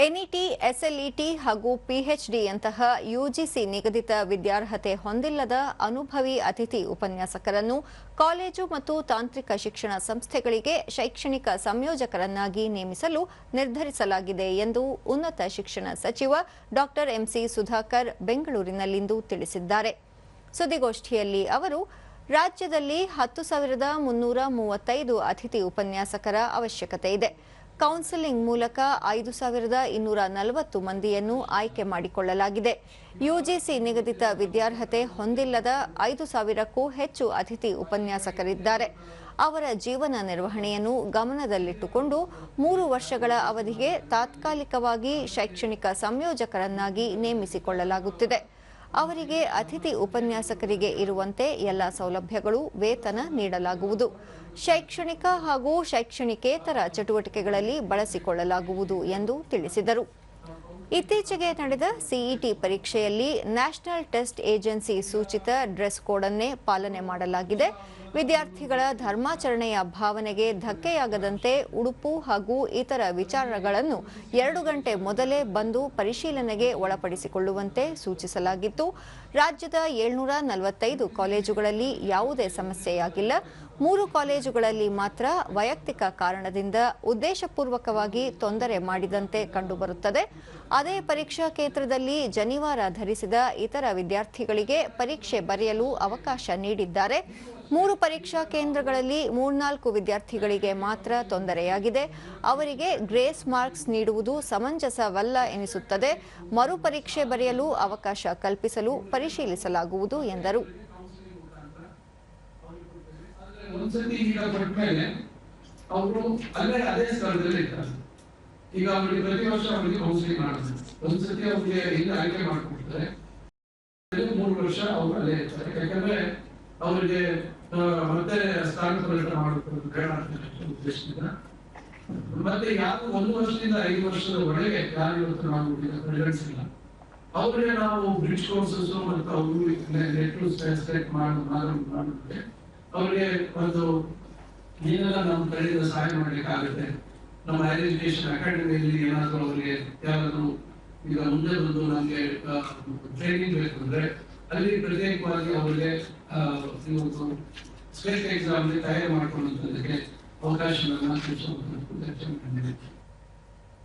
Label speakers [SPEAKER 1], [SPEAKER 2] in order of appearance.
[SPEAKER 1] NET, ಎಸ್ಎಲ್ಇಟಿ ಹಾಗೂ ಪಿಎಚ್ಡಿಯಂತಹ UGC ನಿಗದಿತ ವಿದ್ಯಾರ್ಹತೆ ಹೊಂದಿಲ್ಲದ ಅನುಭವಿ ಅತಿಥಿ ಉಪನ್ಯಾಸಕರನ್ನು ಕಾಲೇಜು ಮತ್ತು ತಾಂತ್ರಿಕ ಶಿಕ್ಷಣ ಸಂಸ್ಥೆಗಳಿಗೆ ಶೈಕ್ಷಣಿಕ ಸಂಯೋಜಕರನ್ನಾಗಿ ನೇಮಿಸಲು ನಿರ್ಧರಿಸಲಾಗಿದೆ ಎಂದು ಉನ್ನತ ಶಿಕ್ಷಣ ಸಚಿವ ಡಾ ಎಂಸಿ ಸುಧಾಕರ್ ಬೆಂಗಳೂರಿನಲ್ಲಿಂದು ತಿಳಿಸಿದ್ದಾರೆ. ಸುದ್ದಿಗೋಷ್ಠಿಯಲ್ಲಿ ಅವರು ರಾಜ್ಯದಲ್ಲಿ 10,335 ಅತಿಥಿ ಉಪನ್ಯಾಸಕರ ಅವಶ್ಯಕತೆ ಇದೆ. ಕೌನ್ಸೆಲಿಂಗ್ ಮೂಲಕ 5,240 ಮಂದಿಯನ್ನು ಆಯ್ಕೆ ಮಾಡಿಕೊಳ್ಳಲಾಗಿದೆ. ಯುಜಿಸಿ ನಿಗದಿತ ವಿದ್ಯಾರ್ಹತೆ ಹೊಂದಿಲ್ಲದ 5,000ಕ್ಕೂ ಹೆಚ್ಚು ಅತಿಥಿ ಉಪನ್ಯಾಸಕರಿದ್ದಾರೆ. ಅವರ ಜೀವನ ನಿರ್ವಹಣೆಯನ್ನು ಗಮನದಲ್ಲಿಟ್ಟುಕೊಂಡು 3 ವರ್ಷಗಳ ಅವಧಿಗೆ ತಾತ್ಕಾಲಿಕವಾಗಿ ಶೈಕ್ಷಣಿಕ ಸಂಯೋಜಕರನ್ನಾಗಿ ನೇಮಿಸಿಕೊಳ್ಳಲಾಗುತ್ತಿದೆ. ಅವರಿಗೆ ಅತಿಥಿ ಉಪನ್ಯಾಸಕರಿಗೆ ಇರುವಂತೆ ಎಲ್ಲ ಸೌಲಭ್ಯಗಳು, ವೇತನ ನೀಡಲಾಗುವುದು. ಶೈಕ್ಷಣಿಕ ಹಾಗೂ ಶೈಕ್ಷಣಿಕೇತರ ಚಟುವಟಿಕೆಗಳಲ್ಲಿ ಬಳಸಿಕೊಳ್ಳಲಾಗುವುದು ಎಂದು ತಿಳಿಸಿದರು. ಇತ್ತೀಚೆಗೆ ನಡೆದ ಸಿಇಟಿ ಪರೀಕ್ಷೆಯಲ್ಲಿ ನ್ಯಾಷನಲ್ ಟೆಸ್ಟ್ ಏಜೆನ್ಸಿ ಸೂಚಿತ ಡ್ರೆಸ್ ಕೋಡ್ ಅನ್ನೇ ಪಾಲನೆ ಮಾಡಲಾಗಿದೆ. ವಿದ್ಯಾರ್ಥಿಗಳ ಧರ್ಮಾಚರಣೆಯ ಭಾವನೆಗೆ ಧಕ್ಕೆಯಾಗದಂತೆ ಉಡುಪು ಹಾಗೂ ಇತರ ವಿಚಾರಗಳನ್ನು 2 ಗಂಟೆ ಮೊದಲೇ ಬಂದು ಪರಿಶೀಲನೆಗೆ ಒಳಪಡಿಸಿಕೊಳ್ಳುವಂತೆ ಸೂಚಿಸಲಾಗಿತ್ತು. ರಾಜ್ಯದ 745 ಕಾಲೇಜುಗಳಲ್ಲಿ ಯಾವುದೇ ಸಮಸ್ಯೆಯಾಗಿಲ್ಲ. 3 ಕಾಲೇಜುಗಳಲ್ಲಿ ಮಾತ್ರ ವೈಯಕ್ತಿಕ ಕಾರಣದಿಂದ ಉದ್ದೇಶಪೂರ್ವಕವಾಗಿ ತೊಂದರೆ ಮಾಡಿದಂತೆ ಕಂಡುಬರುತ್ತದೆ. ಅದೇ ಪರೀಕ್ಷಾ ಕೇಂದ್ರದಲ್ಲಿ ಜನಿವಾರ ಧರಿಸಿದ ಇತರ ವಿದ್ಯಾರ್ಥಿಗಳಿಗೆ ಪರೀಕ್ಷೆ ಬರೆಯಲು ಅವಕಾಶ ನೀಡಿದ್ದಾರೆ. 3 ಪರೀಕ್ಷಾ ಕೇಂದ್ರಗಳಲ್ಲಿ 3-4 ವಿದ್ಯಾರ್ಥಿಗಳಿಗೆ ಮಾತ್ರ ತೊಂದರೆಯಾಗಿದೆ. ಅವರಿಗೆ ಗ್ರೇಸ್ ಮಾರ್ಕ್ಸ್ ನೀಡುವುದು ಸಮಂಜಸವಲ್ಲ ಎನಿಸುತ್ತದೆ. ಮರುಪರೀಕ್ಷೆ ಬರೆಯಲು ಅವಕಾಶ ಕಲ್ಪಿಸಲು ಪರಿಶೀಲಿಸಲಾಗುವುದು ಎಂದರು.
[SPEAKER 2] ಈಗ ಅವರಿಗೆ ಪ್ರತಿ ವರ್ಷ ಅವರಿಗೆ ಕೌನ್ಸಿಲಿಂಗ್ ಮಾಡ್ತಾರೆ. ಒಂದ್ಸತಿ ಅವ್ರಿಗೆ ಇಲ್ಲಿ ಆಯ್ಕೆ ಮಾಡ್ಕೊಡ್ತಾರೆ, 3 ವರ್ಷ ಅವರು ಅಲ್ಲೇ ಇರ್ತಾರೆ. ಯಾಕಂದ್ರೆ ಅವರಿಗೆ ಮತ್ತೆ ಸ್ಥಾನಾಂತರ ಮಾಡಬೇಕು ಬೇಡ ಅಂತ ಉದ್ದೇಶದಿಂದ. ಮತ್ತೆ ಯಾರು 1 ವರ್ಷದಿಂದ 5 ವರ್ಷದ ಒಳಗೆ ಯಾರು ಇವತ್ತು ನಾವು ಪರಿಗಣಿಸಿಲ್ಲ ಅವ್ರಿಗೆ ನಾವು ಬ್ರಿಡ್ಜ್ ಕೋರ್ಸಸ್ ಮತ್ತು ಅವರು ನೆಟ್ ಮಾಡಿದ್ರೆ ಅವ್ರಿಗೆ ಒಂದು ಏನೆಲ್ಲ ನಾವು ಕಡೆಯಿಂದ ಸಹಾಯ ಮಾಡ್ಲಿಕ್ಕಾಗುತ್ತೆ. ನಮ್ಮ ಹೈಯರ್ ಎಜುಕೇಶನ್ ಅಕಾಡೆಮಿಯಲ್ಲಿ ಏನಾದರೂ ಅವರಿಗೆ ಯಾರಾದರೂ ಈಗ ಮುಂದೆ ಬಂದು ನಮಗೆ ಟ್ರೈನಿಂಗ್ ಬೇಕಂದ್ರೆ ಅಲ್ಲಿ ಪ್ರತ್ಯೇಕವಾಗಿ ಅವರಿಗೆ ಸ್ಟೇಟ್ ಎಕ್ಸಾಮ್ ತಯಾರಿ ಮಾಡ್ಕೊಳ್ಳುವಂಥದ್ದಕ್ಕೆ ಅವಕಾಶವನ್ನು ಚರ್ಚೆ ಮಾಡಿದ್ದೇವೆ.